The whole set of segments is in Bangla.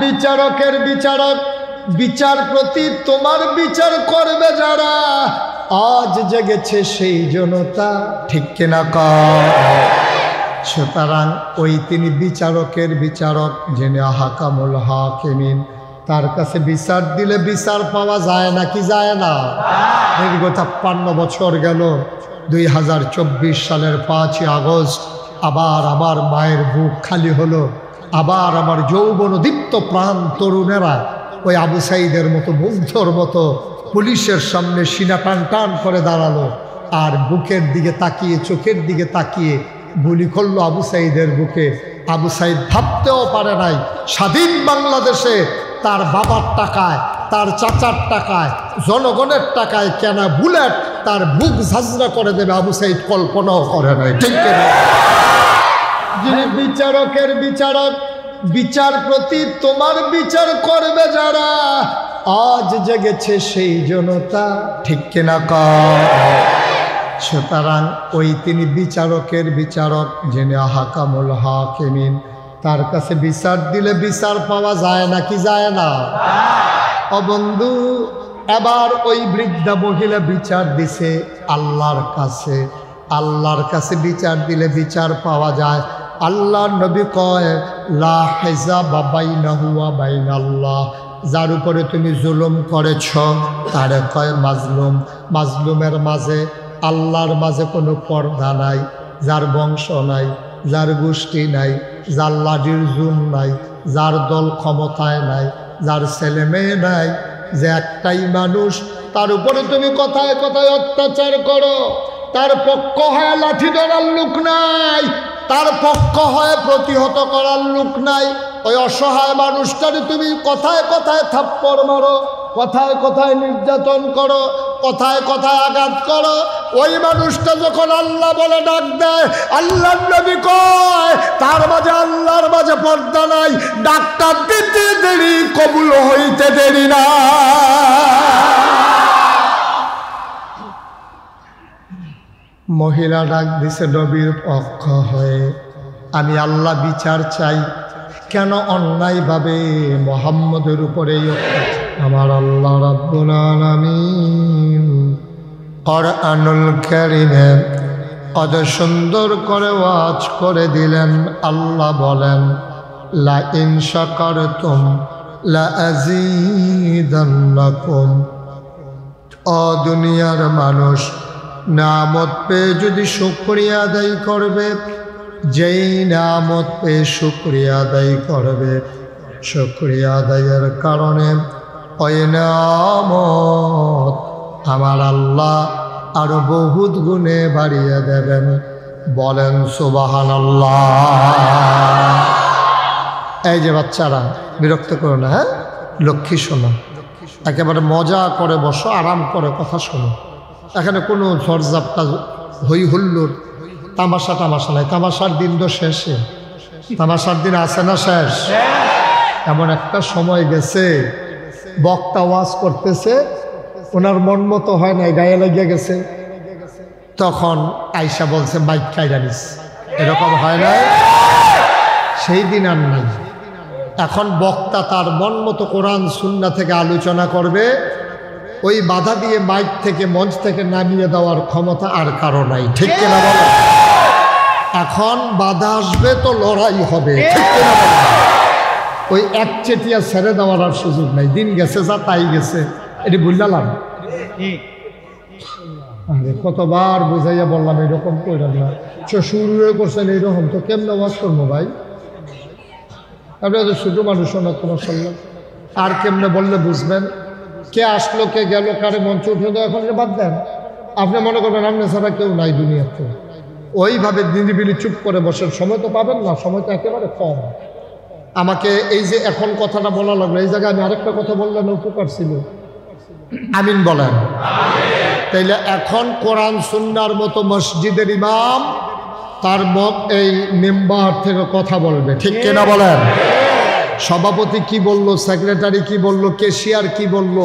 বিচারকের বিচারক, বিচারপতি তোমার বিচার করবে যারা, আজ জেগেছে সেই জনতা, ঠিক কিনা কয়? সুতরাং ওই তিনি বিচারকের বিচারক, যিনি আহকামুল হাকিমিন, তার কাছে বিচার দিলে বিচার পাওয়া যায় নাকি যায় না? দীর্ঘ 53 বছর গেল, 2024 সালের 5ই আগস্ট আবার আমার মায়ের বুক খালি হলো, আবার আমার যৌবন দীপ্ত প্রাণ তরুণেরা ওই আবু সাঈদের মতো মুগ্ধর মতো পুলিশের সামনে সিনা টান টান করে দাঁড়ালো, আর বুকের দিকে তাকিয়ে, চোখের দিকে তাকিয়ে গুলি করলো আবু সাঈদের বুকে। আবু সাঈদ ভাবতেও পারে নাই স্বাধীন বাংলাদেশে তার বাবার টাকায়, তার চাচার টাকায়, জনগণের টাকায় কেনা বুলেট তার বুক ঝাঁঝরা করে দেবে, আবু সাঈদ কল্পনাও করে নাই, ঠিক কিনা? যিনি বিচারকের বিচারক, বিচারপতি তোমার বিচার করবে যারা, আজ জেগেছে সেই জনতা, ঠিক কিনা কয়? সুতরাং ওই তিনি বিচারকের বিচারক, যিনি আহকামুল হাকিমিন, তার কাছে বিচার দিলে বিচার পাওয়া যায় নাকি যায় না? ও বন্ধু, এবার ওই বৃদ্ধা মহিলা বিচার দিছে আল্লাহর কাছে। আল্লাহর কাছে বিচার দিলে বিচার পাওয়া যায়। আল্লাহর নবী কয়, লা হিজাবা বাইনাহু ওয়া বাইনাল্লাহ, যার উপরে তুমি জুলুম করেছ তারে কয় মাজলুম। মাজলুমের মাঝে আল্লাহর মাঝে কোনো পর্দা নাই, যার বংশ নাই, যার গোষ্ঠী নাই, যার লাঠির জুম নাই, যার দল ক্ষমতায় নাই, যার ছেলে মেয়ে নাই, যে একটাই মানুষ, তার উপরে তুমি কথায় কথায় অত্যাচার করো, তার পক্ষ হয়ে লাঠি ধরার লোক নাই, তার পক্ষ হয়ে প্রতিহত করার লোক নাই, ওই অসহায় মানুষটারে তুমি কথায় কথায় থাপ্পড় মারো, কথায় কথায় নির্যাতন করো, কথায় কথায় আঘাত করো, ওই মানুষটা যখন আল্লাহ বলে ডাক দেয়, আল্লাহর নবী কয় তার মাঝে আল্লাহর মাঝে পর্দা নাই, ডাকটা দিতে দেরি, কবুল হইতে দেরি না। মহিলা ডাক দিছে নবীর পক্ষ হয়ে, আমি আল্লাহ বিচার চাই, কেন অন্যায়ভাবে মুহাম্মদের উপরে আমার আল্লাহ রাব্বুল আলামিন কুরআনুল কারীমে কত সুন্দর করে ওয়াজ করে দিলেন। আল্লাহ বলেন, লা ইন শাকারতুম লা আযীদান্নাকুম। ও দুনিয়ার মানুষ, নামত পেয়ে যদি শুকরিয়া আদায় করবে, যেই নামত পেয়ে শুকরিয়া আদায় করবে, শুকরিয়া আদায়ের কারণে ওই নামত আমার আল্লাহ আরো বহুত গুণে বাড়িয়ে দেবেন। বলেন সুবহানাল্লাহ। এই যে বাচ্চারা, বিরক্ত করো না, হ্যাঁ, লক্ষ্মী শোনো, একেবারে মজা করে বসো, আরাম করে কথা শোনো। এখানে কোনো ঝড়ঝাপটা, হই হুল্লোড়, তামাশা টামাশা নাই। তামাশার দিন তো শেষে, তামাশার দিন আছে না শেষ? এমন একটা সময় গেছে, বক্তা ওয়াজ করতেছে, ওনার মন মতো হয় নাই, গায়ে লাগিয়ে গেছে, তখন আয়সা বলছে মাইক কাইরা নিস, এরকম হয় না? সেই দিন আর নাই। এখন বক্তা তার মন মতো কোরআন সুন্নাহ থেকে আলোচনা করবে, ওই বাধা দিয়ে মাইক থেকে, মঞ্চ থেকে নামিয়ে দেওয়ার ক্ষমতা আর কারো নাই, ঠিক কিনা বলো? এখন বাধা আসবে তো লড়াই হবে, ঠিক কিনা বলো? ওই একচেটিয়া ছেড়ে দেওয়ার আর সুযোগ নাই। দিন গেছে যা তাই গেছে, এটি বুঝলাম। আরে কতবার বুঝাইয়া বললাম এরকম করলাম না, শুরু করছেন এইরকম, তো কেমনে ওয়াজ করবো ভাই? আপনারা তো ছোট মানুষ না, তোমার সাল্লাম, আর কেমনে বললে বুঝবেন? কে আসলো, কে গেল, কারে মঞ্চ উঠে দেওয়া, এখন বাদ দেন। আপনি মনে করবেন আপনি ছাড়া কেউ নাই দুনিয়াতে, ওইভাবে নিরিবিলি চুপ করে বসেন। সময় তো পাবেন না, সময় তো একেবারে কম। আমাকে এই যে এখন কথাটা বলা লাগলো, এই জায়গায় আমি আরেকটা কথা বললেন, উপকার ছিল। আমিন বলেন। তাইলে এখন কোরআন সুন্নাহর মতো মসজিদের ইমাম তার এই মেম্বার থেকে কথা বলবে, ঠিক কিনা বলেন? সভাপতি কি বলল, সেক্রেটারি কি বলল, ক্যাশিয়ার কি বলল,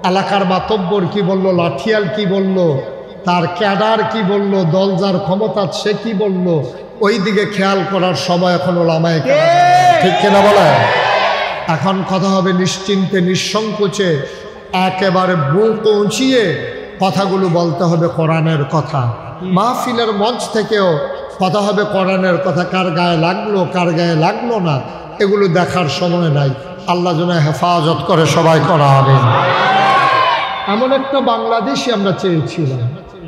এলাকার মাতব্বর কি বলল, লাঠিয়াল কি বলল, তার ক্যাডার কি বলল, দল যার ক্ষমতা সে কি বলল, ওই দিকে খেয়াল করার সময় এখন ওলামায়ে কেরাম, ঠিক কিনা বলেন? এখন কথা হবে নিশ্চিন্তে নিঃসংকোচে একেবারে বুক পৌঁছিয়ে কথাগুলো বলতে হবে কোরআনের কথা। মাহফিলের মঞ্চ থেকেও কথা হবে কোরআনের কথা। কার গায়ে লাগলো কার গায়ে লাগলো না এগুলো দেখার সময় নাই। আল্লাহ যেন হেফাজত করে সবাই করা হবে। এমন একটা বাংলাদেশই আমরা চেয়েছিলাম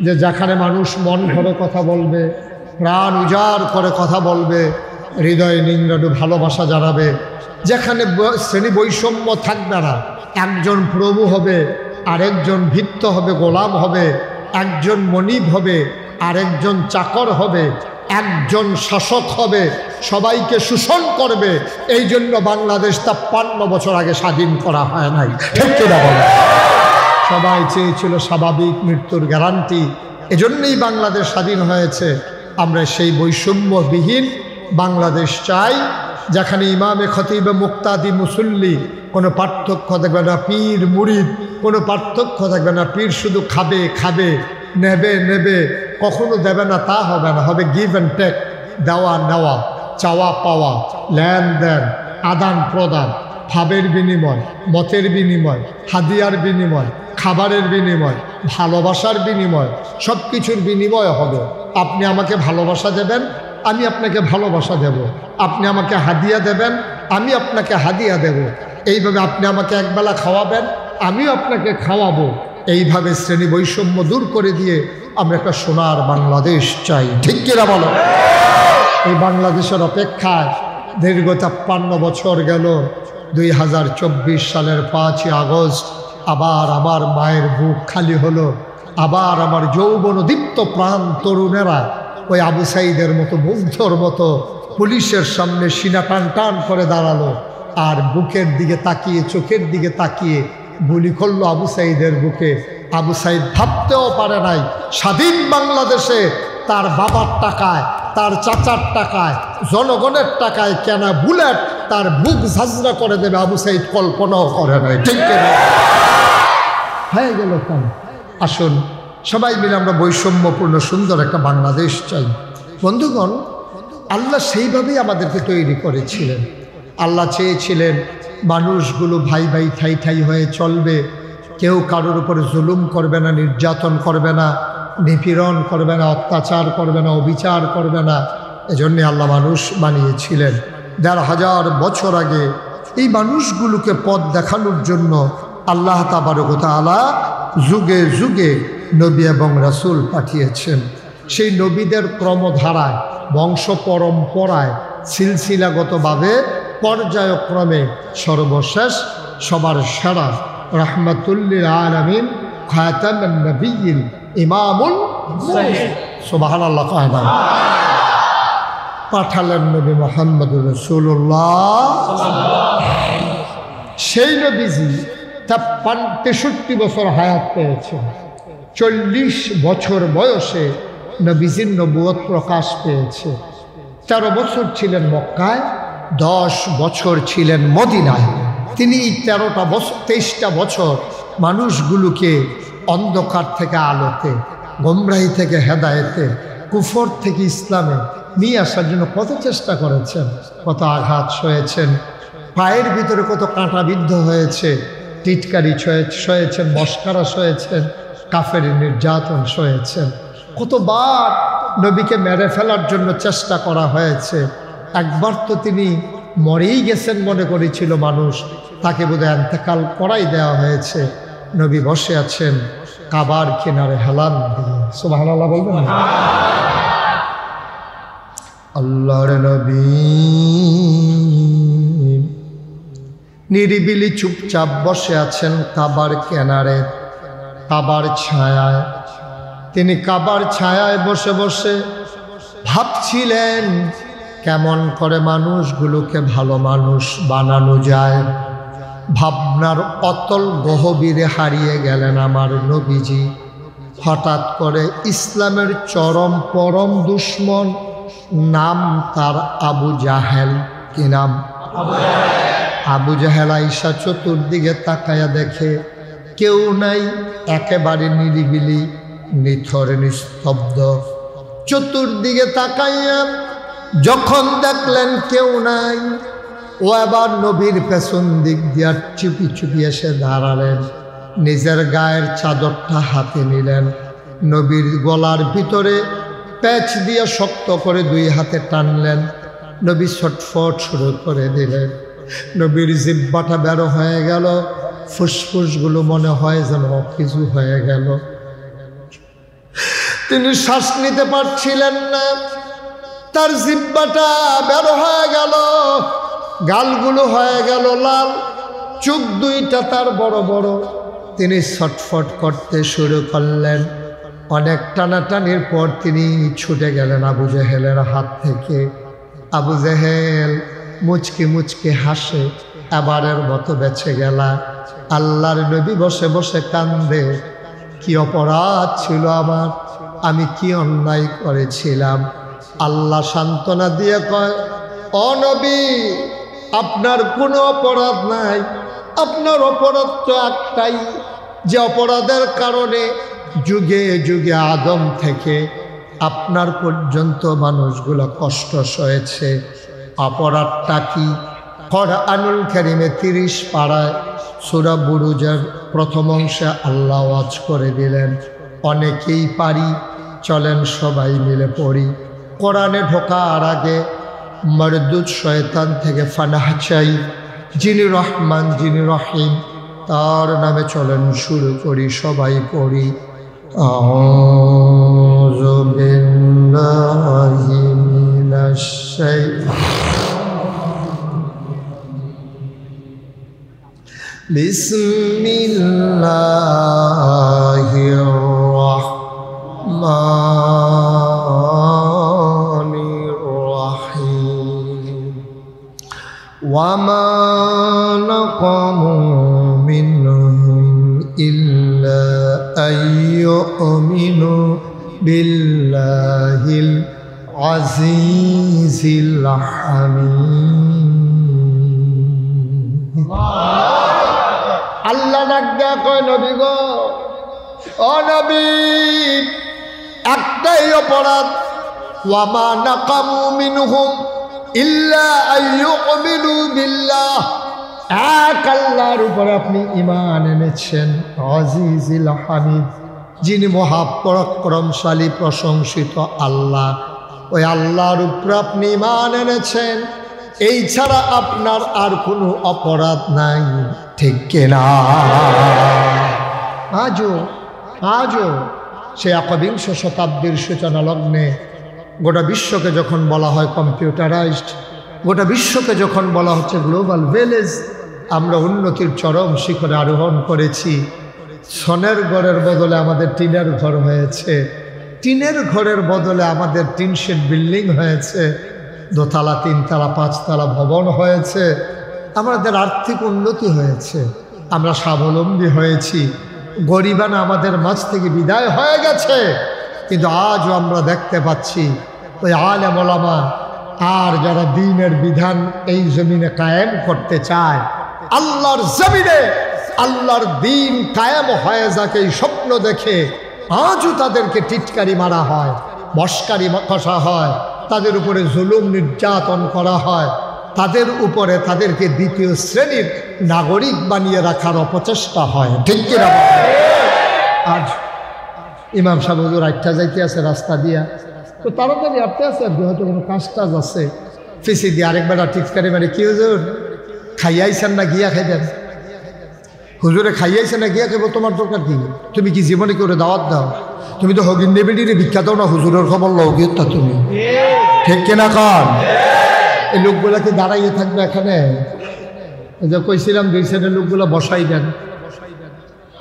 যে যেখানে মানুষ মন ভরে কথা বলবে, প্রাণ উজাড় করে কথা বলবে, হৃদয়ে নিংড়ানো ভালোবাসা জানাবে, যেখানে শ্রেণী বৈষম্য থাকবে না। একজন প্রভু হবে, আরেকজন ভিত্ত হবে, গোলাম হবে, একজন মনিব হবে, আরেকজন চাকর হবে, একজন শাসক হবে, সবাইকে শোষণ করবে। এই জন্য বাংলাদেশ 53 বছর আগে স্বাধীন করা হয় নাই, ঠিক কিনা বলে? সবাই চেয়েছিল স্বাভাবিক মৃত্যুর গ্যারান্টি, এজন্যই বাংলাদেশ স্বাধীন হয়েছে। আমরা সেই বৈষম্যবিহীন বাংলাদেশ চাই, যেখানে ইমামে খতিবে মুক্তাদি মুসল্লি কোনো পার্থক্য থাকবে না, পীর মুরিদ কোনো পার্থক্য থাকবে না। পীর শুধু খাবে খাবে, নেবে নেবে, কখনো দেবে না তা হবে না। হবে গিভ অ্যান্ড টেক, দেওয়া নেওয়া, চাওয়া পাওয়া, লেনদেন, আদান প্রদান, ভাবের বিনিময়, মতের বিনিময়, হাদিয়ার বিনিময়, খাবারের বিনিময়, ভালোবাসার বিনিময়, সব কিছুর বিনিময় হবে। আপনি আমাকে ভালোবাসা দেবেন, আমি আপনাকে ভালোবাসা দেব। আপনি আমাকে হাদিয়া দেবেন, আমি আপনাকে হাদিয়া দেব। এইভাবে আপনি আমাকে একবেলা খাওয়াবেন, আমিও আপনাকে খাওয়াবো। এইভাবে শ্রেণী বৈষম্য দূর করে দিয়ে আমরা একটা সোনার বাংলাদেশ চাই, ঠিক কিনা বলো? এই বাংলাদেশের অপেক্ষায় দীর্ঘ 53 বছর গেল। 2024 সালের 5ই আগস্ট আবার আমার মায়ের বুক খালি হলো। আবার আমার যৌবন দীপ্ত প্রাণ তরুণেরা ওই আবু সাইদের মতো মুগ্ধর মতো পুলিশের সামনে সিনা টান টান করে দাঁড়ালো, আর বুকের দিকে তাকিয়ে, চোখের দিকে তাকিয়ে গুলি করলো আবু সাইদের বুকে। আবু সাইদ ভাবতেও পারে নাই স্বাধীন বাংলাদেশে তার বাবার টাকায়, তার চাচার টাকায়, জনগণের টাকায় কেনা বুলেট তার বুক ঝাঁঝরা করে দেবে। আবু সাইদ কল্পনাও করে নাই, ঠিক কিনা? হয়ে গেল কেন? আসুন সবাই মিলে আমরা বৈষম্যপূর্ণ সুন্দর একটা বাংলাদেশ চাই। বন্ধুগণ, আল্লাহ সেইভাবেই আমাদেরকে তৈরি করেছিলেন। আল্লাহ চেয়েছিলেন মানুষগুলো ভাই ভাই ঠাই ঠাই হয়ে চলবে, কেউ কারোর উপরে জুলুম করবে না, নির্যাতন করবে না, নিপীড়ন করবে না, অত্যাচার করবে না, অবিচার করবে না। এজন্যে আল্লাহ মানুষ বানিয়েছিলেন। ১৫০০ বছর আগে এই মানুষগুলোকে পথ দেখানোর জন্য আল্লাহ তাবারক ওয়া তাআলা যুগে যুগে নবী এবং রাসূল পাঠিয়েছেন। সেই নবীদের ক্রমধারায়, বংশ পরম্পরায়, সিলসিলাগতভাবে, পর্যায়ক্রমে সর্বশেষ সবার সেরা রাহমাতুল্লিল আলামিন খাতামুন নবিয়্যিন ইমামুল মুরসালিন, সুবহানাল্লাহ, পাঠালেন নবী মুহাম্মদুর রাসূলুল্লাহ। সেই নবীজি 63 বছর হায়াত পেয়েছেন। 40 বছর বয়সে নবীজির নবুয়ত প্রকাশ পেয়েছে। 13 বছর ছিলেন মক্কায়, 10 বছর ছিলেন মদিনায়। তিনি 23টা বছর মানুষগুলোকে অন্ধকার থেকে আলোতে, গোমরাহি থেকে হেদায়েতে, কুফর থেকে ইসলামে নিয়ে আসার জন্য কত চেষ্টা করেছেন, কত আঘাত সয়েছেন, পায়ের ভিতরে কত কাঁটা বিদ্ধ হয়েছে, টিটকারি সয়েছেন, মস্কারা সয়েছেন, কাফের নির্যাতন সয়েছেন। কতবার নবীকে মেরে ফেলার জন্য চেষ্টা করা হয়েছে। একবার তো তিনি মরেই গেছেন মনে করেছিল মানুষ, তাকে বোধহয় ইন্তেকাল করাই দেওয়া হয়েছে। নবী বসে আছেন কাবার কিনারে হেলান দিয়ে, সুবহানাল্লাহ বলবেন না? আল্লাহর নবী নিরিবিলি চুপচাপ বসে আছেন কাবার কিনারে, কাবার ছায়ায়। তিনি কাবার ছায়ায় বসে বসে ভাবছিলেন কেমন করে মানুষগুলোকে ভালো মানুষ বানানো যায়। ভাবনার অতল গহীরে হারিয়ে গেলেন আমার নবীজি। হঠাৎ করে ইসলামের চরম পরম দুশ্মন, নাম তার আবু জাহেল। কি নাম? আবু জাহেল আইসা চতুর্দিকে তাকায়া দেখে কেউ নাই, একেবারে নিরিবিলি, নিথর নিস্তব্ধ। চতুর্দিকে তাকাইয়া যখন দেখলেন কেউ নাই, ও এবার নবীর পেছন দিক দিয়া চুপি চুপি এসে দাঁড়ালেন, নিজের গায়ের চাদরটা হাতে নিলেন, নবীর গলার ভিতরে প্যাচ দিয়ে শক্ত করে দুই হাতে টানলেন, নবী ছটফট শুরু করে দিলেন। নবীর জিহ্বাটা বের হয়ে গেল, ফুসফুসগুলো মনে হয় যেন কিছু হয়ে গেল, তিনি শ্বাস নিতে পারছিলেন না, তার জিহ্বাটা বের হয়ে গেল, গালগুলো হয়ে গেল লাল, চোখ দুইটা তার বড় বড়, তিনি ছটফট করতে শুরু করলেন। অনেক টানাটানির পর তিনি ছুটে গেলেন আবু জেহেলের হাত থেকে। আবু জেহেল মুচকি মুচকি হাসে, এবারের মতো বেঁচে গেলা। আল্লাহর নবী বসে বসে কান্দে, কি অপরাধ ছিল আমার, আমি কি অন্যায় করেছিলাম। আল্লাহ সান্ত্বনা দিয়ে কয়, ও নবী, আপনার কোনো অপরাধ নাই, আপনার অপরাধ তো একটাই, যে অপরাধের কারণে যুগে যুগে আদম থেকে আপনার পর্যন্ত মানুষগুলো কষ্ট সয়েছে। অপরাধটা কি? কোরআনুল কারীমে 30 পারায় সূরা বুরুজের প্রথম অংশে আল্লাহ ওয়াজ করে দিলেন। অনেকেই পারি, চলেন সবাই মিলে পড়ি। কোরআনে ঢোকার আগে মরদুদ শয়তান থেকে ফানাহ চাই, যিনি রহমান যিনি রহিম, তার নামে চলেন শুরু করি, সবাই পড়ি। আউযু বিল্লাহি মিনাশ বিসমিল্লাহির রাহমানির রাহিম। ওয়ামা নাকামু মিনহুম ইল্লা আইয়ুমিনু বিল্লাহিল আজিজিল হামিদ। আল্লাহ ডাক কয়, নবী গো, ও নবী, একটাই অপরাধ, ওয়ামা নাকামু মিনহুম ইল্লা আইয়ুমিনু বিল্লাহ, এক আল্লাহর উপরে আপনি ঈমান এনেছেন, আজিজিল হামিদ, যিনি মহাপরাক্রমশালী প্রশংসিত আল্লাহ, ওই আল্লাহর উপরে আপনি ঈমান এনেছেন, এই ছাড়া আপনার আর কোনো অপরাধ নাই, ঠিক কিনা? আজও সে একবিংশ শতাব্দীর সূচনা লগ্নে গোটা বিশ্বকে যখন বলা হয় কম্পিউটারাইজড, গোটা বিশ্বকে যখন বলা হচ্ছে গ্লোবাল ভিলেজ, আমরা উন্নতির চরম শিখরে আরোহণ করেছি। সনের ঘরের বদলে আমাদের টিনের ঘর হয়েছে, টিনের ঘরের বদলে আমাদের টিন শেড বিল্ডিং হয়েছে, দোতলা 3 তলা 5 তলা ভবন হয়েছে, আমাদের আর্থিক উন্নতি হয়েছে, আমরা স্বাবলম্বী হয়েছি, গরিবানা আমাদের মাঝ থেকে বিদায় হয়ে গেছে। কিন্তু আজও আমরা দেখতে পাচ্ছি ওই আলেম ওলামা আর যারা দ্বীনের বিধান এই জমিনে কায়েম করতে চায়, আল্লাহর জমিনে আল্লাহর দ্বীন কায়েম হয়ে যাকে এই স্বপ্ন দেখে আজও তাদেরকে টিটকারি মারা হয়, মস্কারি কষা হয়, তাদের উপরে জুলুম নির্যাতন করা হয়, তাদের উপরে তাদেরকে দ্বিতীয় শ্রেণীর নাগরিক বানিয়ে রাখার অপচেষ্টা হয়, ঠিক কিনা? আজ ইমাম সাহেব হুজুর আটটা যাইতে আছে রাস্তা দিয়া, তো তাড়াতাড়ি আটতে আছে, হয়তো কোনো কাজ টাজ আছে, ফিসি দিয়ে আরেকবার টিটকারি মারে, কি হুজুর খাইয়াইছেন না গিয়া খাইবেন? হুজুরে খাইয়াইছে না গিয়া খাইব, তোমার দরকার কি? তুমি কি জীবনে করে দাওয়াত দাও? তুমি তো হগিন নেবেডিরে ভিক্ষা দাও না, হুজুরের খবর লও গিয়ে তুমি, ঠিক কিনা? কান এই লোকগুলা কি দাঁড়াইয়ে থাকবে এখানে? যে কইছিলাম 2 শ্রেণীর লোকগুলো বসাই দেন,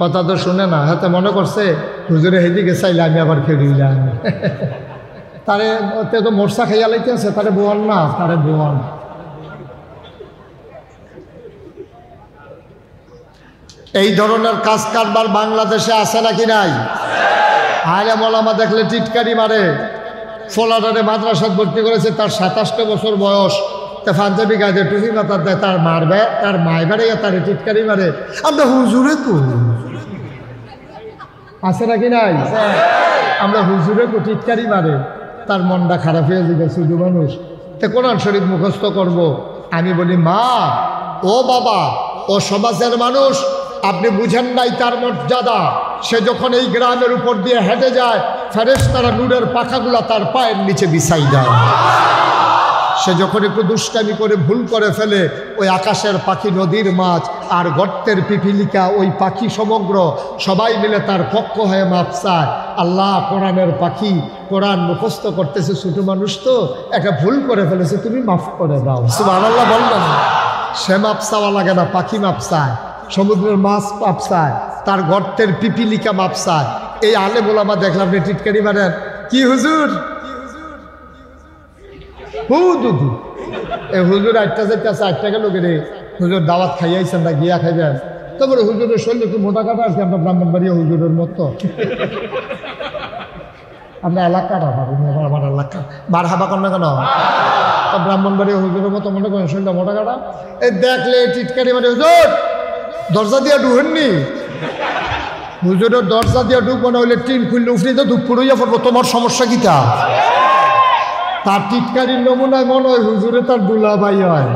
কথা তো শুনে না, হাতে মনে করছে হুজুরে হেদিকে চাইলে আমি আবার খেলিলাম, তারে তো মোরসা খাইয়া লাইতে আছে, তারে বোয়ান না, তারে বোয়ান। এই ধরনের কাজ কারবার বাংলাদেশে আছে নাকি নাই? আলেম ওলামা দেখলে টিটকারি মারে। ফোলাডারে মাদ্রাসাত ভর্তি করেছে, তার 27টা বছর বয়স, তা পাঞ্জাবি গায়ে টুপি মাথার দেয়, তার মারবে, তার মায় বেড়ে তারে টিটকারি মারে। আমরা হুজুরে তো আছে নাকি নাই? আমরা হুজুরে তো টিটকারি মারে, তার মনটা খারাপ হয়ে যাবে শুধু মানুষ। তা কোরআন শরীফ মুখস্থ করবো, আমি বলি মা, ও বাবা, ও সমাজের মানুষ, আপনি বুঝেন নাই তার মর্যাদা। সে যখন এই গ্রামের উপর দিয়ে হেঁটে যায়, ফেরেশতারা নূরের পাখাগুলা তার পায়ের নিচে বিছাই দেয়। সে যখন একটু দুষ্টামি করে ভুল করে ফেলে, ওই আকাশের পাখি, নদীর মাছ আর গর্তের পিপিলিকা, ওই পাখি সমগ্র সবাই মিলে তার পক্ষ হয়ে মাপ চায়। আল্লাহ কোরআনের পাখি কোরআন মুখস্থ করতেছে, ছোট মানুষ তো একটা ভুল করে ফেলেছে, তুমি মাফ করে দাও। সুবহানাল্লাহ বলবেন না? সে মাপ চাওয়া লাগে না, পাখি মাপ চায়, সমুদ্রের মাছ মাপ চায়, তার গর্তের পিপিলিকা মাপ চায়। এই আলেম ওলামা দেখলাম রে টিটকারি মারেন, কি হুজুর হুদুদু এ হুজুর 8টা যেতে আছে, 8 টাকা লোকের হুজুর দাওয়াত খাইয়াইছেন না, গিয়া খাইবেন। তারপরে হুজুরের শরীর একটু মোটা কাটা আছে, আমরা ব্রাহ্মণবাড়িয়া হুজুরের মতো। আমরা এলাকাটা আমার এলাকা মার হাবা কর না কেন, ব্রাহ্মণবাড়িয়া হুজুরের মতো মনে করেন শরীরটা মোটা কাটা। এই দেখলে টিটকারি মানে, হুজুর দরজা দিয়া ঢুকেননি, হুজুরের দরজা দিয়া ঢুকবো না হইলে টিন খুললে উফরে তো দুপুর হইয়া পড়বো, তোমার সমস্যা কিটা? তার টিটকারির নমুনায় মনে হয় হুজুরে তার দুলাভাই হয়,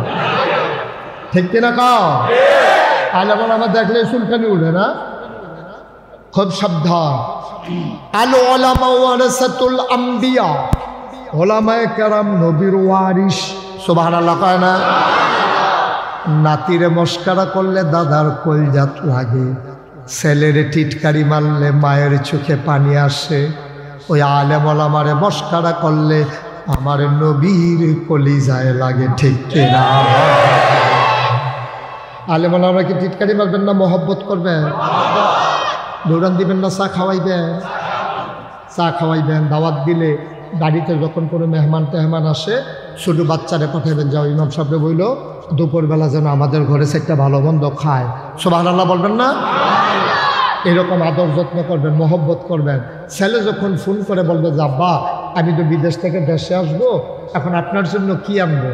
ঠিক কিনা কাও? আলেমন আমার দেখলে চুলকানি উঠে না, খুব সাবধান। আল উলামা ওয়ারাসাতুল আম্বিয়া, উলামায়ে কেরাম নবীর ওয়ারিস। সুবহানাল্লাহ কয় না? নাতিরে মস্কারা করলে দাদার কলজাত লাগে, ছেলেরে টিটকারি মারলে মায়ের চোখে পানি আসে। ওই আলেম ওলামারে মস্কারা করলে আমার নবীর কলিজায় লাগে, ঠিক কিনা? আলেম ওলামারা কি টিটকারি মারবেন না মহব্বত করবেন? দৌড়ান দিবেন না, চা খাওয়াইবেন? চা খাওয়াইবেন। দাওয়াত দিলে বাড়িতে যখন কোনো মেহমান টেহমান আসে, ছোটো বাচ্চারে পাঠাবেন, যাও ইমাম সাহেবরে বইল দুপুরবেলা যেন আমাদের ঘরে একটা ভালো মন্দ খায়। সুবহানাল্লাহ বলবেন না? এরকম আদর যত্ন করবেন, মহব্বত করবেন। ছেলে যখন ফোন করে বলবে যে আব্বা আমি তো বিদেশ থেকে দেশে আসবো, এখন আপনার জন্য কি আনবো?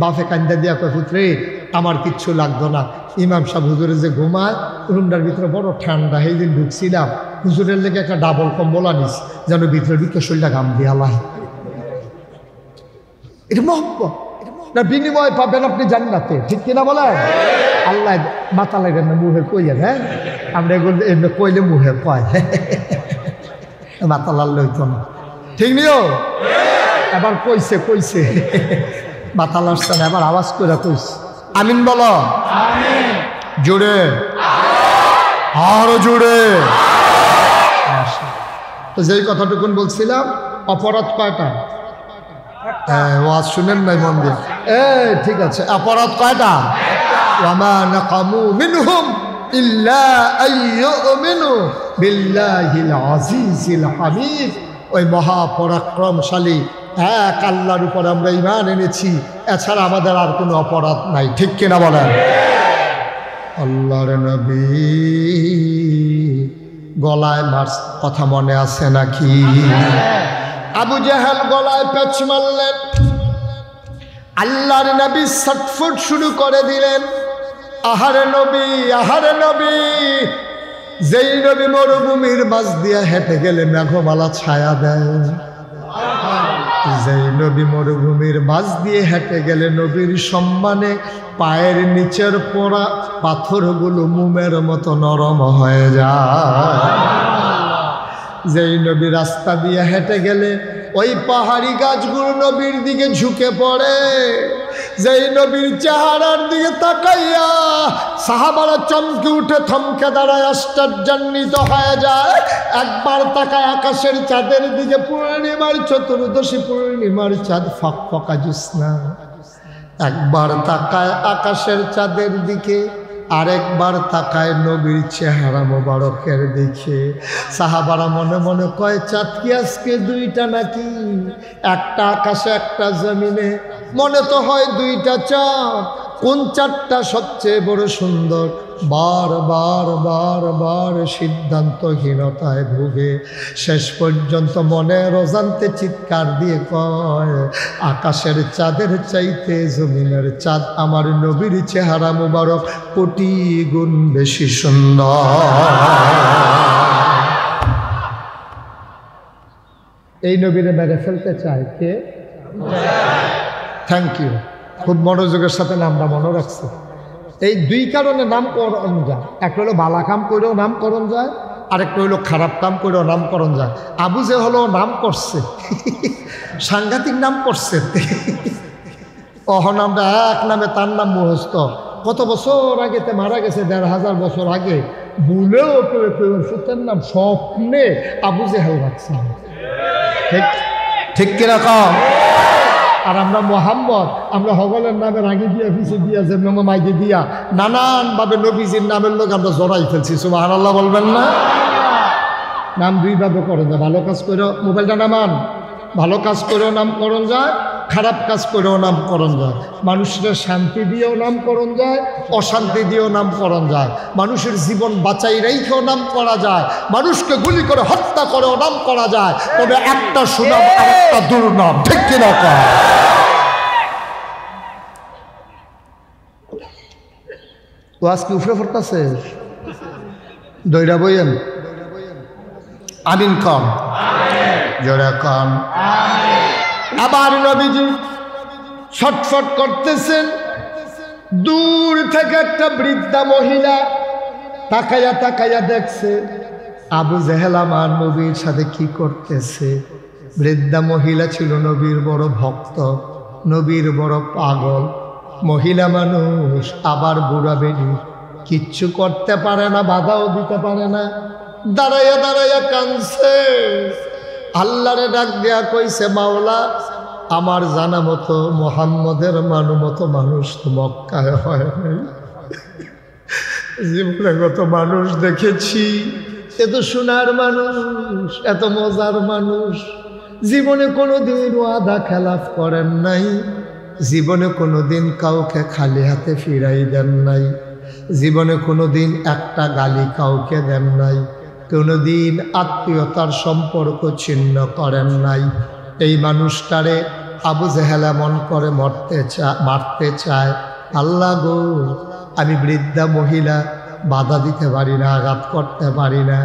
বাপে কান্দা দিয়া কয় পুত্রে আমার কিচ্ছু লাগতো না। ইমাম সাহেব হুজুরে যে ঘুমায়, রুমটার ভিতরে বড় ঠান্ডা, সেই দিন ঢুকছিলাম, হুজুরের লেগে একটা ডাবল কম্বল আনিস যেন ভিতরে ঢুকে শরীরটা ঘাম দিয়া লাই। এটা মহব্বত না, বিনিময় পাবেন আপনি জান্নাতে, ঠিক কিনা বলেন? আল্লাহ মাথা লাগেন না, মুহে কইয়েন। হ্যাঁ, আমরা এগুলো কইলে মুহে কয়, মাথা লাল হইতো না, ঠিক নিও। এবার কইছে মাথা লাগছে না, এবার আওয়াজ করে কইছে আমিন বলো, জোরে আরো জোরে। তো যেই কথাটুকুন বলছিলাম, অপরাধ কয়টা? ওয়াজ শুনেন নাই মন দিয়ে? ঠিক আছে, অপরাধ কয়টা? ওয়ামা নাকামু মিনহুম ইল্লা আইয়ুমিনু বিল্লাহিল আজিজিল হামিদ। ওই মহাপরাক্রমশালী এক আল্লাহর উপর আমরা ঈমান এনেছি, এছাড়া আমাদের আর কোনো অপরাধ নাই, ঠিক কিনা বলেন? আল্লাহর নবী গলায় মারস, কথা মনে আছে নাকি? আবু জাহেল গলায় পেঁচ মারলেন, আল্লাহর নবী ছটফট শুরু করে দিলেন। আহারে নবী, আহারে নবী, যেই নবী মরুভূমির মাঝ দিয়ে হেঁটে গেলে মেঘমালা ছায়া দেয়, যেই নবী মরুভূমির মাঝ দিয়ে হেঁটে গেলে নবীর সম্মানে পায়ের নিচের পোড়া পাথরগুলো মোমের মতো নরম হয়ে যায়, যেই নবী রাস্তা দিয়ে হেঁটে গেলে ওই পাহাড়ি গাছগুলো নবীর দিকে ঝুঁকে পড়ে, যেই নবীর চেহারার দিকে তাকাইয়া সাহাবারা চমকে উঠে থমকে দাঁড়ায়, আশ্চর্যান্বিত হয়ে যায়। একবার তাকায় আকাশের চাঁদের দিকে, পূর্ণিমার চতুর্দশী পূর্ণিমার চাঁদ ফকফকা জ্যোৎস্না। একবার তাকায় আকাশের চাঁদের দিকে, আরেকবার তাকায় নবীর চেহারা মোবারকের দিকে। সাহাবারা মনে মনে কয়, চাঁদ কি আজকে দুইটা নাকি? একটা আকাশে একটা জমিনে, মনে তো হয় দুইটা চাঁদ। কোন চাঁদটা সবচেয়ে বড় সুন্দর? বার সিদ্ধান্তহীনতায় ভুগে শেষ পর্যন্ত মনের অজান্তে চিৎকার দিয়ে কয়, আকাশের চাঁদের চাইতে জমিনের চাঁদ আমার নবীর চেহারা মুবারক কোটি গুণ বেশি সুন্দর। এই নবীরে মেরে ফেলতে চায় কে? Thank you. খুব মনোযোগের সাথে নামটা মনে রাখছে। এই দুই কারণে নামকরণ যায়, একটা হলো বালা কাম করেও নামকরণ যায়, আরেকটা হইলো খারাপ কাম করেও নামকরণ যায়। আবু যে হলো নাম করছে, সাংঘাতিক নাম করছে। নামটা এক নামে, তার নাম মুখস্থ। কত বছর আগে মারা গেছে, ১৫০০ বছর আগে, ভুলেও সত্যের নাম স্বপ্নে আবু জেহেল রাখছে। ঠিক ঠিক কিরকম? আর আমরা মোহাম্মদ, আমরা হগলের নামে রাগি দিয়া পিছিয়ে দিয়া যে মাইকে দিয়া নানানভাবে নবীজির নামের লোক আমরা জড়াই ফেলছি। সুবহানাল্লাহ বলবেন না? নাম দুইভাবে করেন যায়, ভালো কাজ করেও, মোবাইলটা নামান, ভালো কাজ করেও নামকরণ যায়, খারাপ কাজ করেও নামকরণ যায়। মানুষের শান্তি দিয়েও নামকরণ যায়, অশান্তি দিয়েও নামকরণ যায়। মানুষের জীবন বাঁচাই রেখেও নাম করা যায়, মানুষকে গুলি করে হত্যা করেও নাম করা যায়। তবে একটা সুনাম আর একটা দুর্নাম, ঠিক কিনা? ও আজকে উফরে পড়তেছে, দইরা বইয়েন আমিন কম, জোরে কম। আবার নবীজি ছটফট করতেছেন। দূর থেকে একটা বৃদ্ধা মহিলা তাকাইয়া তাকাইয়া দেখছে আবু জেহেল আমার নবীর সাথে কি করতেছে। বৃদ্ধা মহিলা ছিল নবীর বড় ভক্ত, নবীর বড় পাগল মহিলা মানুষ, আবার বুড়া বেডি, কিচ্ছু করতে পারে না, বাধাও দিতে পারে না। দাঁড়াইয়া দাঁড়াইয়া কাঁদছে, আল্লাহরে ডাক দেয়া কইছে, মাওলা আমার জানা মতো মুহাম্মদের মতো মানুষ তো মক্কায় হয় নাই। জীবনে কত মানুষ দেখেছি, এত সোনার মানুষ, এত মজার মানুষ, জীবনে কোনোদিন ওয়াদা খেলাফ করেন নাই, জীবনে কোনোদিন কাউকে খালি হাতে ফিরাই দেন নাই, জীবনে কোনোদিন একটা গালি কাউকে দেন নাই, কোনোদিন আত্মীয়তার সম্পর্ক ছিন্ন করেন নাই। এই মানুষটারে আবু জেহেল এমন করে মারতে চায়। আল্লাহ গো, আমি বৃদ্ধা মহিলা, বাধা দিতে পারি না, আঘাত করতে পারি না,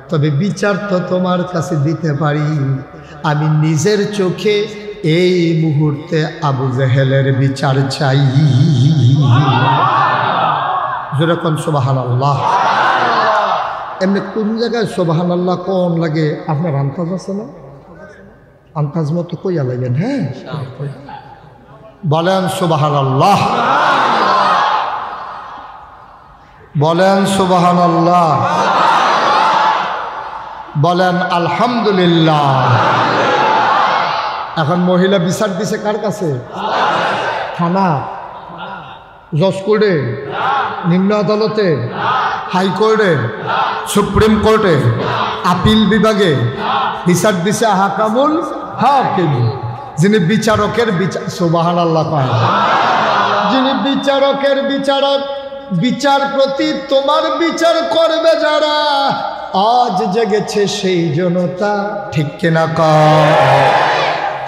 তবে বিচার তো তোমার কাছে দিতে পারি। আমি নিজের চোখে এই মুহূর্তে আবু জেহেলের বিচার চাই। যেরকম সুবহানাল্লাহ। এমনি কোন জায়গায় সুবহানাল্লাহ কোন লাগে আপনার আন্তাজ আছে না? আন্তাজ মতো কইয়া লাগেন। হ্যাঁ, বলেন সুবহানাল্লাহ, বলেন সুবহানাল্লাহ, বলেন আলহামদুলিল্লাহ। এখন মহিলা বিচার দিছে কার কাছে? থানা, জজ কোর্টে, নিম্ন আদালতে, হাইকোর্টে, সুপ্রিম কোর্টে, আপিল বিভাগে বিচার দিছে হাকামুল হাকিম, যিনি বিচারকের বিচার। সুবহানাল্লাহ কয়। যিনি বিচারকের বিচারক, বিচার প্রতি তোমার বিচার করবে যারা, আজ জেগেছে সেই জনতা, ঠিক কিনা কয়?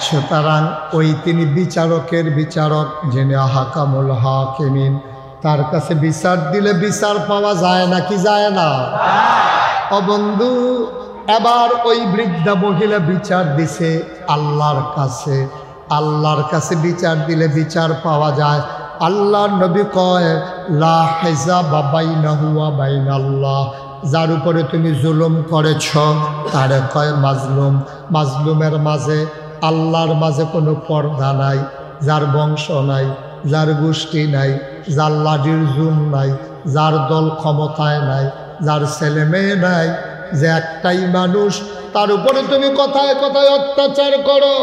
সুতরাং ওই তিনি বিচারকের বিচারক, যিনি হাকামুল হাকিমিন, তার কাছে বিচার দিলে বিচার পাওয়া যায় নাকি যায় না? ও বন্ধু, এবার ওই বৃদ্ধা মহিলা বিচার দিছে আল্লাহর কাছে। আল্লাহর কাছে বিচার দিলে বিচার পাওয়া যায়। আল্লাহর নবী কয়, লা হিজাবা বাইনাহু ওয়া বাইনাল্লাহ, যার উপরে তুমি জুলুম করেছ তারে কয় মাজলুম। মাজলুমের মাঝে আল্লাহর মাঝে কোনো পর্দা নাই, যার বংশ নাই, যার গোষ্ঠী নাই, যার লাঠির জুন নাই, যার দল ক্ষমতায় নাই, যার ছেলে মেয়ে নাই, যে একটাই মানুষ, তার উপরে তুমি কথায় কথায় অত্যাচার করো,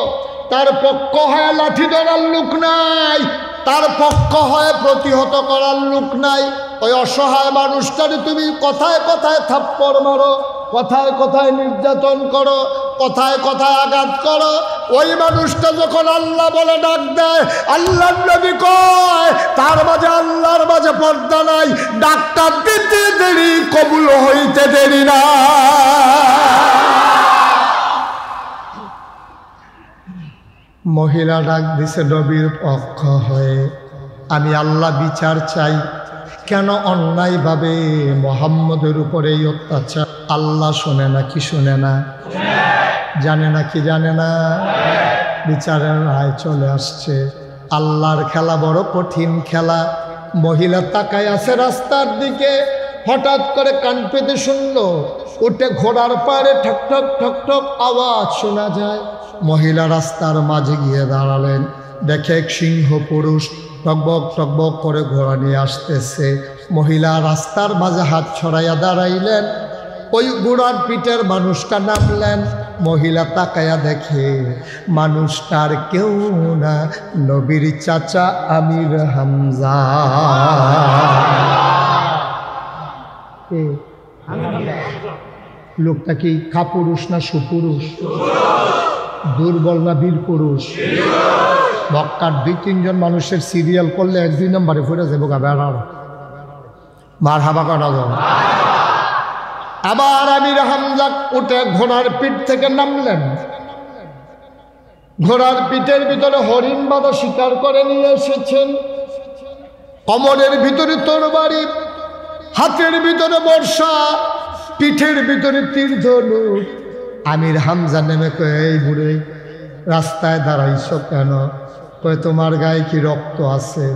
তার পক্ষ হয় লাঠি ধরার লোক নাই, তার পক্ষ হয় প্রতিহত করার লোক নাই। ওই অসহায় মানুষটারে তুমি কথায় কথায় থাপ্পড় মারো, কথায় কথায় নির্যাতন করো, কথায় কথায় আঘাত করো। ওই মানুষটা যখন আল্লাহ বলে ডাক দেয়, আল্লাহর নবী কয় তার মাঝে আল্লাহর মাঝে পর্দা নাই, ডাকটা দিতে দেরি, কবুল হইতে দেরি না। মহিলা ডাক দিছে নবীর পক্ষ হয়ে, আমি আল্লাহ বিচার চাই, কেন অন্যায়ভাবে মুহাম্মদের উপরে এই অত্যাচার? আল্লাহ শোনে না কি শোনে না? জানে না কি জানে না? বিচারের রায় চলে আসছে। আল্লাহর খেলা বড় কঠিন খেলা। মহিলা তাকায় আছে রাস্তার দিকে, হঠাৎ করে কান পেতে শুনল উঠে ঘোড়ার পাড়ে ঠক ঠক ঠক ঠক আওয়াজ শোনা যায়। মহিলা রাস্তার মাঝে গিয়ে দাঁড়ালেন, দেখে এক সিংহ পুরুষ টকবক টকবক করে ঘোড়া নিয়ে আসতেছে। মহিলা রাস্তার মাঝে হাত ছড়াইয়া দাঁড়াইলেন, ওই ঘোড়ার পিঠের মানুষটা নামলেন। মহিলা তাকায়া দেখে মানুষটার কেউ না, নবীর চাচা আমির হামজা। লোকটা কি কাপুরুষ না সুপুরুষ, দুর্বল না বীর পুরুষ? মক্কার 2-3 জন মানুষের সিরিয়াল করলে 1-2 নম্বরে ফুটে যাবো বেড়ার মার হাবা করা যাবে। আবার আমির হামজা উঠে ঘোড়ার পিঠ থেকে নামলেন। ঘোড়ার পিঠের ভিতরে হরিণ বাঁধা শিকার করে নিয়ে এসেছেন, কমরের ভিতরে তরবারি, হাতের ভিতরে বর্ষা, পিঠের ভিতরে তীর ধনুক। আমির হামজা নেমে কয়ে, এই বুড়ে রাস্তায় দাঁড়াইছ কেন? কয়ে তোমার গায়ে কি রক্ত আছে?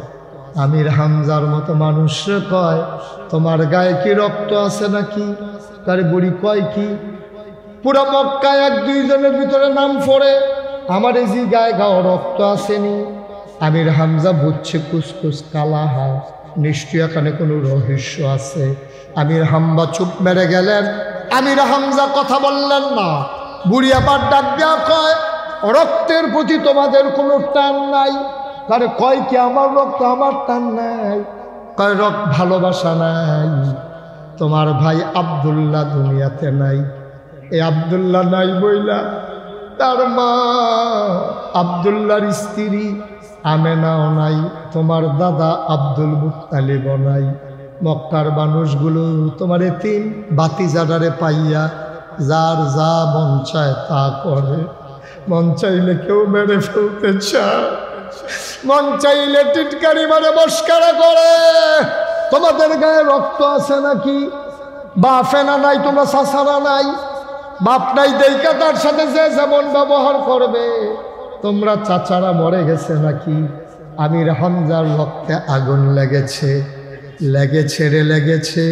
আমির হামজার মতো মানুষরে কয়, তোমার গায়ে কি রক্ত আছে নাকি? তার বুড়ি কয় কি? পুরো মক্কায় 1-2 জনের ভিতরে নাম পড়ে, আমার এই যে গায়ে গাও রক্ত আসেনি। আমির হামজা বুঝছে কুসকুস কালা হয়, নিশ্চয় এখানে কোনো রহস্য আছে। আমির হামজা চুপ মেরে গেলেন। আমির হামজা কথা বললেন না। বুড়ি আবার ডাক দেওয়া কয়, রক্তের প্রতি তোমাদের কোনো টান নাই? তারে কয় কি আমার রক্ত, আমার টান নাই? কয় রক্ত ভালোবাসা নাই? তোমার ভাই আব্দুল্লাহ দুনিয়াতে নাই। এই আব্দুল্লাহ নাই বইলা তার মা আব্দুল্লাহর স্ত্রী আমেনাও নাই, তোমার দাদা আব্দুল মুত্তালিবও নাই। মক্কার মানুষগুলো তোমার এতিম বাতিজাদারে পাইয়া যার যা মন চায় তা করে। মন চাইলে কেউ মেরে ফেলতে চায়, মন চাইলে টিটকারি মারে মস্কারা করে। তোমাদের গায়ে রক্ত আছে নাকি? বাপেনা নাই, তোমরা চাচারা নাই? বাপ নাই দেইকা তার সাথে যে যেমন ব্যবহার করবে। তোমরা চাচারা মরে গেছে নাকি? আমির হামজার রক্তে আগুন লেগেছে, লেগেছে রে লেগেছে,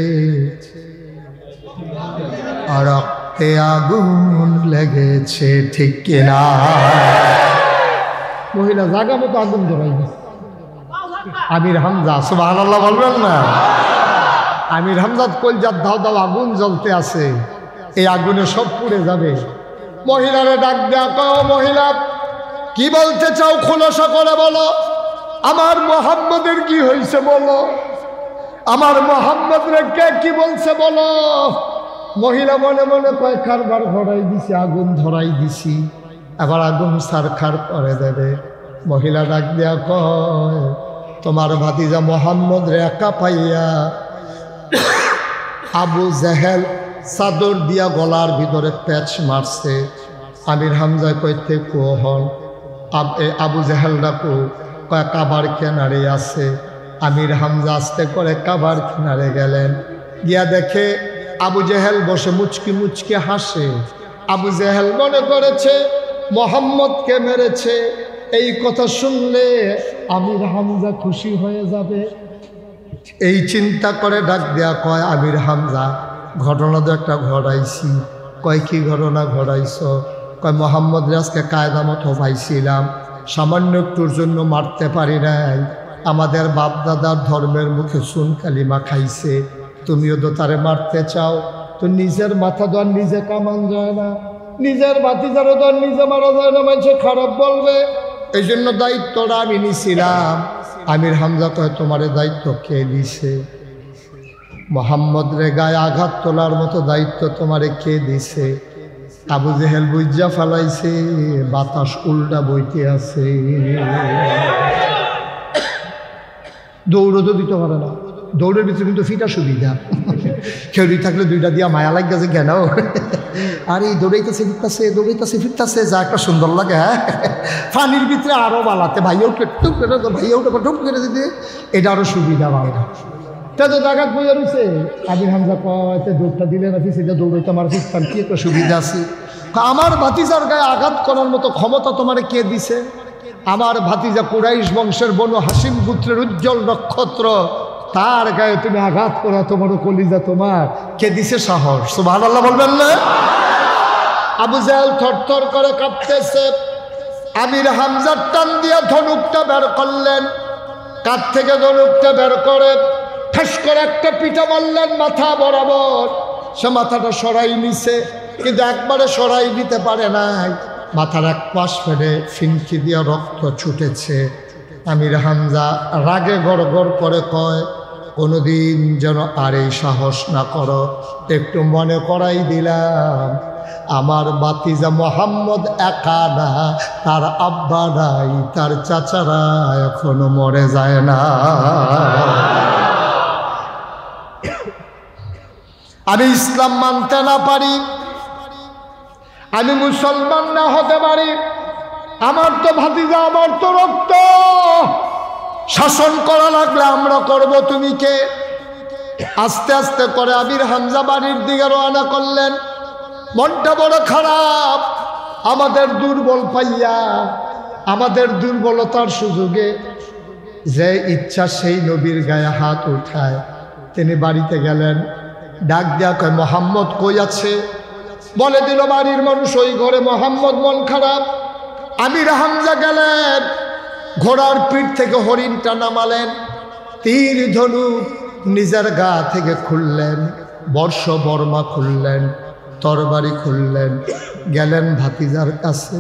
রক্তে আগুন লেগেছে, ঠিক কিনা? মহিলা জাগা মতো আগুন ধরাই গেছে। আমির হামজা সুবহানাল্লাহ বলবেন না? আমির হামজা কলজার দাও দাও আগুন জ্বলতে আছে, এই আগুনে সব পুড়ে যাবে। মহিলারে ডাক দেয়া কও, মহিলা কি বলতে চাও খোলাসা করে বলো। আমার মোহাম্মদের কি হয়েছে বলো, আমার মোহাম্মদ রে কে কি বলছে বলো। মহিলা মনে মনে কয় কারবার ধরাই দিছি, আগুন ধরাই দিছি, আবার আগুন সারখার করে দেবে। মহিলা ডাক দেয়া কয়, তোমার ভাতিজা মোহাম্মদ রে একা পাইয়া আবু জেহেল চাদর দিয়া গলার ভিতরে প্যাচ মারছে। আমির হামজা কইতে কোহন আবু জেহেল ডাকো, কয় কাবার কিনারে আছে। আমির হামজা আস্তে করে কাবার কিনারে গেলেন, গিয়া দেখে আবু জেহেল বসে মুচকি মুচকি হাসে। আবু জেহেল মনে করেছে মোহাম্মদকে মেরেছে, এই কথা শুনলে আমির হামজা খুশি হয়ে যাবে। এই চিন্তা করে ডাক দেয়া কয়, আমির হামজা ঘটনা তো একটা ঘটাইছি। কয় কি ঘটনা ঘটাইছ? কয় মোহাম্মদ রাজকে কায়দা মতো পাইছিলাম, সামান্য একটুর জন্য মারতে পারি নাই। আমাদের বাপ দাদার ধর্মের মুখে চুন কালিমা খাইছে, তুমিও তো তারে মারতে চাও। তো নিজের মাথা তো আর নিজে কামান যায় না, নিজের ভাতিজারও তো আর নিজে মারা যায় না, মানুষে খারাপ বলবে। এই জন্য দায়িত্বটা আমি নিছিলাম। আমির হামজা কয়, তোমারে দায়িত্ব কে দিছে? মোহাম্মদ রে গায়ে আঘাত তোলার মতো দায়িত্ব তোমারে কে দিছে? আবু জেহেল বুঝা ফেলাইছে, বাতাস উল্টা বইতে আছে। দৌড়ও তো দিতে পারে না, দৌড়ের ভিতরে কিন্তু ফিটা সুবিধা। খেউরি থাকলে 2টা দিয়া মায়া লাগছে কেন? আর এই দৌড়াইতেছে ফিরতেছে, দৌড়াইতেছে ফিরতেছে, যা একটা সুন্দর লাগে। হ্যাঁ, পানির ভিতরে আরো বালাতে ভাইয়া উঠে টুপ করে, ভাইয়া উঠে টুপ করে দিতে, এটা আরো সুবিধা ভালো। তা তো জায়গা বইয়া রয়েছে। আমির হামজা কয়তে দৌড়টা দিলে না, সেটা দৌড়াইতে আমার ফিরতাম, কি একটা সুবিধা আছে। আমার ভাতিজার গায়ে আঘাত করার মতো ক্ষমতা তোমারে কে দিছে? আমার ভাতিজা কুরাইশ বংশের বনু হাসিম পুত্রের উজ্জ্বল নক্ষত্র, তার গায়ে তুমি আঘাত করা তোমার কলিজা তোমার কে দিছে সাহস? সুবহানাল্লাহ বলবেন না? আবু জাহেল থরথর করে কাঁপতেছে। আমির হামজার টান দিয়া ধনুকটা বের করলেন, কাঁধ থেকে ধনুকটা বের করে ঠাস করে একটা পিটা মারলেন মাথা বরাবর। সে মাথাটা সরাই নিছে, কিন্তু একবারে সরাই নিতে পারে নাই, মাথার এক পাশ ফেলে ফিনকি দিয়া রক্ত ছুটেছে। আমির হামজা রাগে গড়গড় করে কয়, কোনোদিন যেন আর এই সাহস না করো। একটু মনে করাই দিলাম, আমার বাতিজা মোহাম্মদ একা না, তার আব্বা নাই, তার চাচারা এখনো মরে যায় না। আমি ইসলাম মানতে না পারি, আমি মুসলমান না হতে পারি, আমার তো ভাতিজা, আমার তো রক্ত, শাসন করা লাগলে আমরা করব, তুমি কে? আস্তে আস্তে করে আমির হামজা বাড়ির দিকে রওনা করলেন। মনটা বড় খারাপ, আমাদের দুর্বল পাইয়া, আমাদের দুর্বলতার সুযোগে যে ইচ্ছা সেই নবীর গায়ে হাত উঠায়। তিনি বাড়িতে গেলেন, ডাক দেয়া কয়, মোহাম্মদ কই আছে? বলে দিল বাড়ির মানুষ ওই ঘরে। মোহাম্মদ মন খারাপ। আমির হামজা গেলেন, ঘোড়ার পিঠ থেকে হরিণটা নামালেন, তীর ধনুক নিজের গা থেকে খুললেন, বর্ষ বর্মা খুললেন, তরবারি খুললেন, গেলেন ভাতিজার কাছে।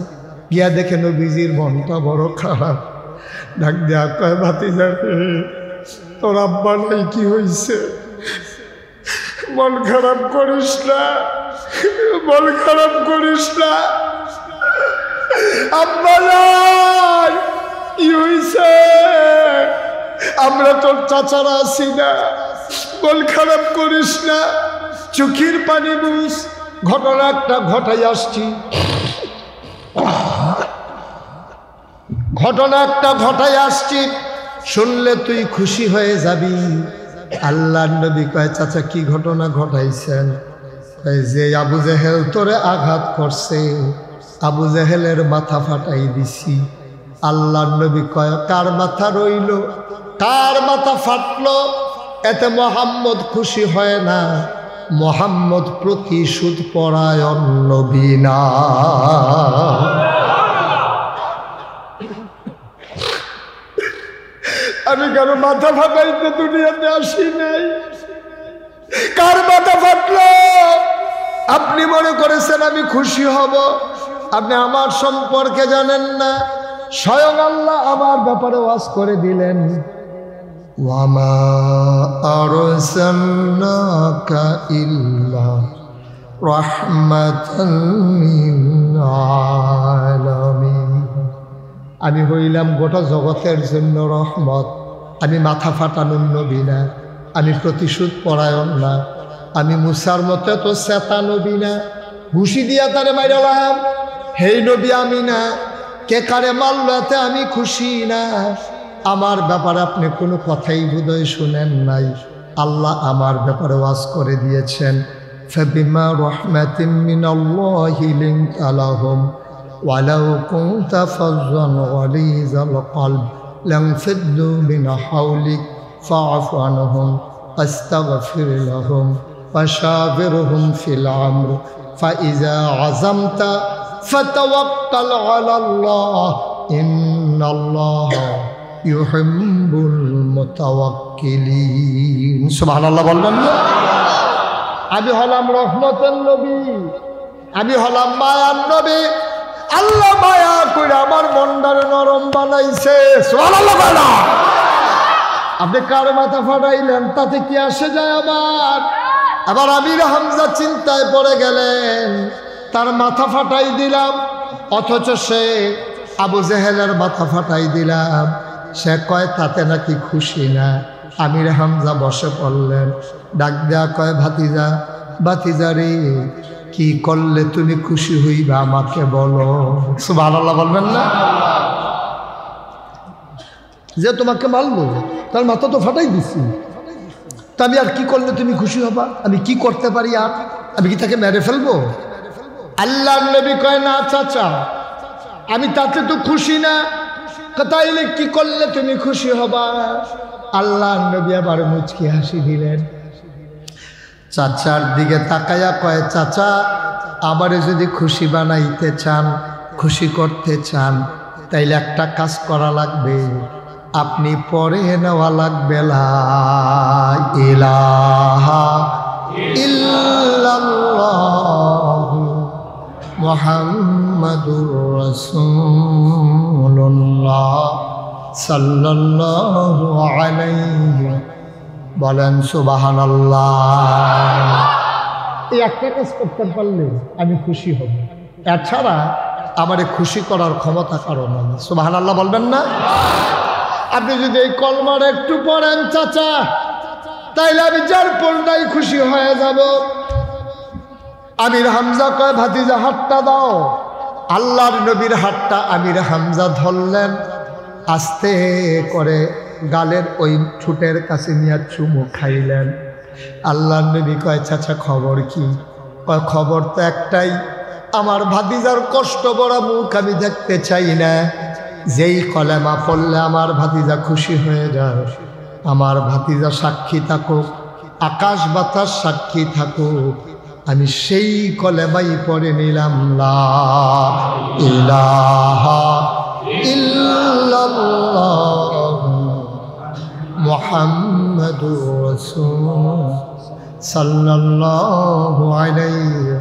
গিয়া দেখে নবীজির মনটা বড় খারাপ। ডাক দেয়া কয়, ভাতিজা রে, তোর আব্বা নাই, কি হয়েছে? মন খারাপ করিস না, মন খারাপ করিস না, আব্বা নাই, কি হয়েছে? আমরা তোর চাচারা আছি না, মন খারাপ করিস না, চোখের পানি বুঝ। ঘটনা একটা ঘটাই আসছি, ঘটনা একটা ঘটাই আসছি, শুনলে তুই খুশি হয়ে যাবি। আল্লাহর নবী কয়, চাচা কি ঘটনা ঘটাইছেন? যে আবু জেহেল তোরে আঘাত করছে, আবু জেহেলের মাথা ফাটাই দিছি। আল্লাহর নবী কয়, কার মাথা রইল, কার মাথা ফাটলো? এতে মোহাম্মদ খুশি হয় না, মোহাম্মদ প্রতিশোধ পরায়ণ নবী না। আমি কেন মাথা ফাটাইতে দুনিয়াতে আসি নাই? কার মাথা ফাটলো? আপনি মনে করেছেন আমি খুশি হব? আপনি আমার সম্পর্কে জানেন না। স্বয়ং আল্লাহ আমার ব্যাপারে ওয়াজ করে দিলেন, ওয়ামা আরসালনাকা ইল্লা রাহমাতাল লিল আলামিন। আমি হইলাম গোটা জগতের জন্য রহমত। আমি মাথা ফাটানোর নবী না, আমি প্রতিশোধ পরায়ণ না, আমি মুসার মতো তো চেতা নবী না, ঘুষি দিয়া তারে মাইরালাম, হেই নবী আমি না। কে কারে মারল এতে আমি খুশি না। আমার ব্যাপারে আপনি কোনো কথাই বোধহয় শুনেন নাই। আল্লাহ আমার ব্যাপারে ওয়াজ করে দিয়েছেন, ফাবিমা রাহমাতিম মিনাল্লাহি লিনতা লাহুম ওয়ালাউ কুনতা ফাজ্জান গালিযাল কলব লানফাদ্দু মিন হাওলিক ফাআফু আনহুম আস্তাগফির লাহুম ওয়াশাবিরহুম ফিল আমর ফাইযা আযামতা ফাতাওয়াক্কাল আলাল্লাহ ইন্নাল্লাহা ইউহিব্বুল মুতাওয়াক্কিলিন। সুবহানাল্লাহ বলবেন না? আমি হলাম রহমতের নবী, আমি হলাম মায়ার নবী। আল্লাহ মায়া করে আমার মনটারে নরম বানাইছে। সুবহানাল্লাহ বলা। আপনি কার মাথা ফাটাইলেন তাতে কি আসে যায় আমার? আবার আমির হামজা চিন্তায় পড়ে গেলেন, তার মাথা ফাটাই দিলাম, অথচ সে আবু জেহেলের মাথা ফাটাই দিলাম। সে কয় তাতে নাকি খুশি না। আমির হামজা বসে পড়লেন, ডাক দেয়া কয়, ভাতিজা, ভাতিজা রে, কি করলে তুমি খুশি হইবা আমাকে বলো। সুবহানাল্লাহ বলবেন না? যে তোমাকে মারলো তার মাথা তো ফাটাই দিছি, তা আমি আর কি করলে তুমি খুশি হবা? আমি কি করতে পারি? আর আমি কি তাকে মেরে ফেলবো? আল্লাহর নবী কয়, না চাচা, আমি তাতে তো খুশি না। তাইলে কি করলে তুমি খুশি হবা? আল্লাহ নবী আবার মুচকি হাসি দিলেন। চাচার দিকে তাকায়া কয়, চাচা আমারে যদি খুশি বানাইতে চান, খুশি করতে চান, তাইলে একটা কাজ করা লাগবে, আপনি পরে নেওয়া লাগবে লা ইলাহা ইল্লাল্লাহু মুহাম্মাদুর রাসূলুল্লাহ সাল্লাল্লাহু আলাইহি, বলেন সুবহানাল্লাহ। এই একটা কাজ করতে পারলে আমি খুশি হব, এছাড়া আমারে খুশি করার ক্ষমতা কারো নাই। সুবহানাল্লাহ বলবেন না? আপনি যদি এই কলমার একটু পড়েন চাচা, তাইলে আমি যার পড়নাই খুশি হয়ে যাব। আমির হামজা কয়, ভাতিজা হাতটা দাও। আল্লাহর নবীর হাতটা আমির হামজা ধরলেন, আস্তে করে গালের ওই ঠোঁটের কাছে নিয়ে চুমু খাইলেন। আল্লাহর নবী কয়, চাচা খবর কি? কয়, খবর তো একটাই, আমার ভাতিজার কষ্ট বড় মুখ আমি দেখতে চাই না। যেই কলেমা পড়লে আমার ভাতিজা খুশি হয়ে যায়, আমার ভাতিজা সাক্ষী থাকুক, আকাশ বাতাস সাক্ষী থাকুক, আমি সেই কলেমাই পড়ে নিলাম, লা ইলাহা ইল্লাল্লাহু মুহাম্মাদুর রাসূলুল্লাহ সাল্লাল্লাহু আলাইহি